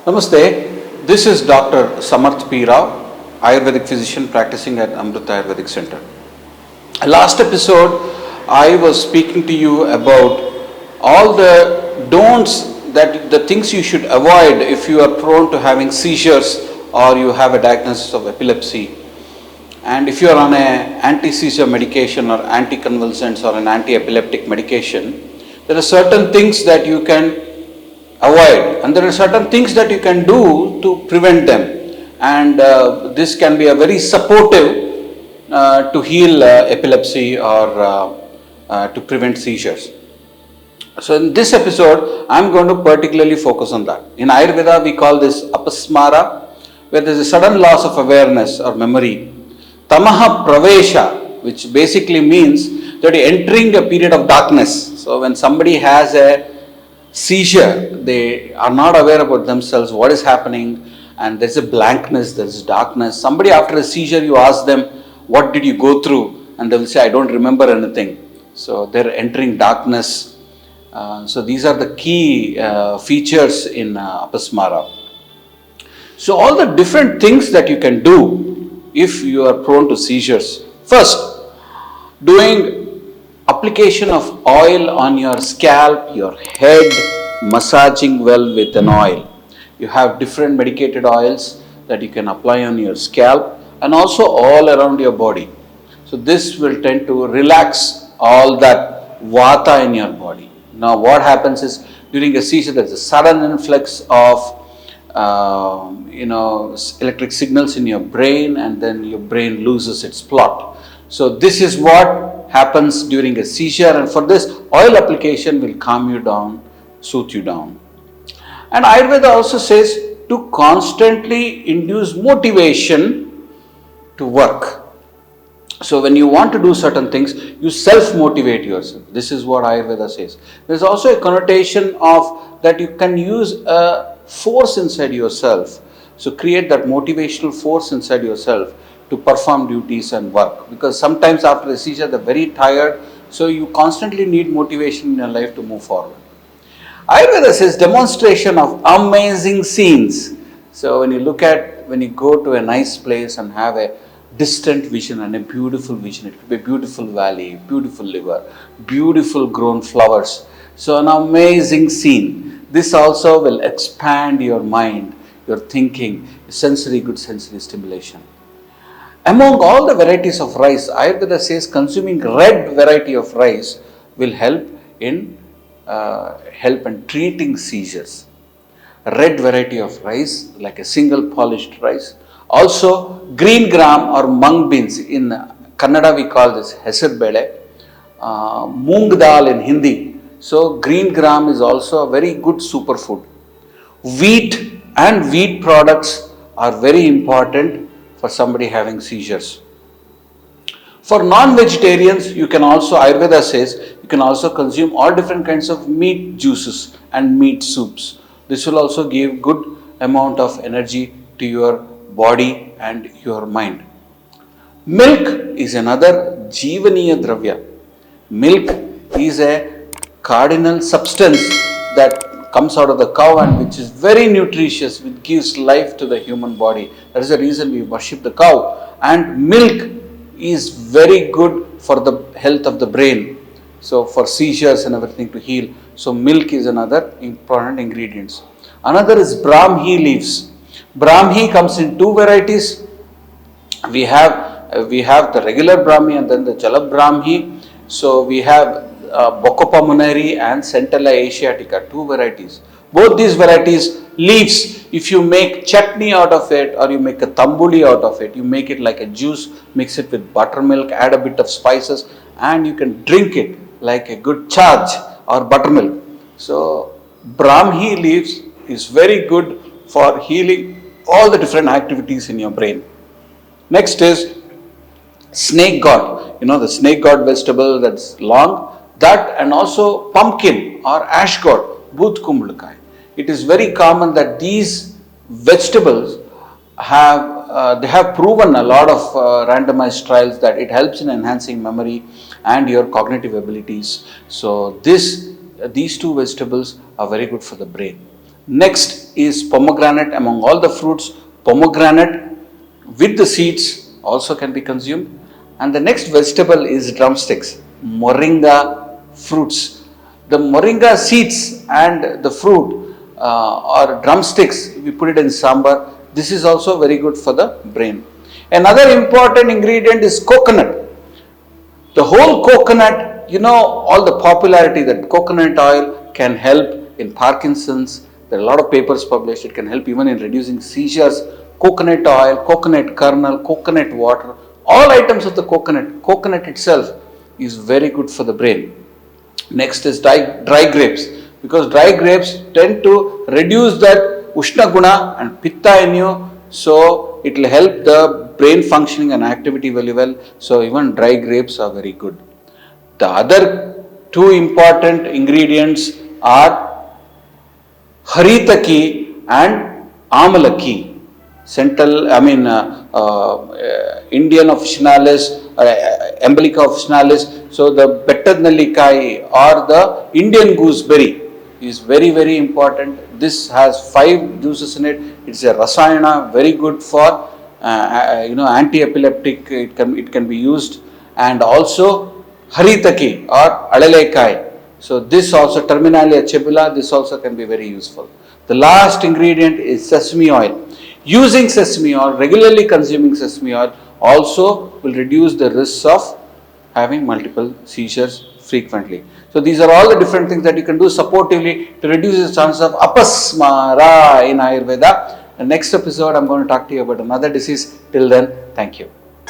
Namaste, this is Dr. Samarth P. Rao, Ayurvedic physician practicing at Amrita Ayurvedic Center. Last episode, I was speaking to you about all the don'ts, that the things you should avoid if you are prone to having seizures or you have a diagnosis of epilepsy. And if you are on an anti-seizure medication or anticonvulsants or an anti-epileptic medication, there are certain things that you can avoid and there are certain things that you can do to prevent them, and this can be a very supportive to heal epilepsy or to prevent seizures. So in this episode I am going to particularly focus on that. In Ayurveda we call this apasmara, where there is a sudden loss of awareness or memory. Tamaha pravesha, which basically means that you are entering a period of darkness. So when somebody has a seizure, they are not aware about themselves, what is happening, and there's a blankness, there's darkness. Somebody after a seizure, you ask them, what did you go through? And they will say, I don't remember anything. So they're entering darkness. So these are the key features in apasmara. So all the different things that you can do if you are prone to seizures. First, doing application of oil on your scalp, your head, massaging well with an oil. You have different medicated oils that you can apply on your scalp and also all around your body. So this will tend to relax all that vata in your body. Now what happens is, during a seizure there is a sudden influx of electric signals in your brain, and then your brain loses its plot. So this is what happens during a seizure, and for this oil application will calm you down, soothe you down. And Ayurveda also says to constantly induce motivation to work. So when you want to do certain things, you self-motivate yourself. This is what Ayurveda says. There is also a connotation of that you can use a force inside yourself. So create that motivational force inside yourself to perform duties and work, because sometimes after a seizure they are very tired, so you constantly need motivation in your life to move forward. Ayurveda says demonstration of amazing scenes. So when you go to a nice place and have a distant vision and a beautiful vision, it could be a beautiful valley, beautiful river, beautiful grown flowers. So an amazing scene. This also will expand your mind, your thinking, good sensory stimulation. Among all the varieties of rice, Ayurveda says consuming red variety of rice will help in treating seizures. Red variety of rice, like a single polished rice. Also green gram or mung beans, in Kannada we call this hesar bele, moong dal in Hindi. So green gram is also a very good superfood. Wheat and wheat products are very important for somebody having seizures. For non-vegetarians, you can also, Ayurveda says, you can also consume all different kinds of meat juices and meat soups. This will also give good amount of energy to your body and your mind. Milk is another Jivaniya Dravya. Milk is a cardinal substance that comes out of the cow and which is very nutritious, which gives life to the human body. That is the reason we worship the cow. And milk is very good for the health of the brain. So for seizures and everything to heal. So milk is another important ingredient. Another is Brahmi leaves. Brahmi comes in two varieties. We have the regular Brahmi and then the Jala Brahmi. So we have Bacopa muneri and Centella asiatica, two varieties. Both these varieties leaves, if you make chutney out of it or you make a tambuli out of it, you make it like a juice, mix it with buttermilk, add a bit of spices, and you can drink it like a good charge or buttermilk. So Brahmi leaves is very good for healing all the different activities in your brain. Next is snake gourd. You know the snake gourd vegetable that's long, that, and also pumpkin or ash gourd, booth kumbhalkai. It is very common that these vegetables have proven a lot of randomized trials that it helps in enhancing memory and your cognitive abilities. So these two vegetables are very good for the brain. Next is pomegranate. Among all the fruits, pomegranate with the seeds also can be consumed. And the next vegetable is drumsticks, moringa fruits. The moringa seeds and the fruit or drumsticks, we put it in sambar. This is also very good for the brain. Another important ingredient is coconut. The whole coconut, all the popularity that coconut oil can help in Parkinson's. There are a lot of papers published. It can help even in reducing seizures. Coconut oil, coconut kernel, coconut water, all items of the coconut. Coconut itself is very good for the brain. Next is dry grapes, because dry grapes tend to reduce that Ushna Guna and Pitta in you, so it will help the brain functioning and activity very well. So even dry grapes are very good. The other two important ingredients are Haritaki and Amalaki. Indian officinalis, Embolica officinalis. So the Bettadnallikai or the Indian gooseberry is very, very important. This has 5 juices in it. It's a rasayana, very good for anti-epileptic. It can be used, and also Haritaki or Alalekai. So this also, Terminalia chebula, this also can be very useful. The last ingredient is sesame oil. Using sesame oil, regularly consuming sesame oil also will reduce the risks of having multiple seizures frequently. So these are all the different things that you can do supportively to reduce the chance of apasmara in Ayurveda. The next episode, I'm going to talk to you about another disease. Till then, thank you.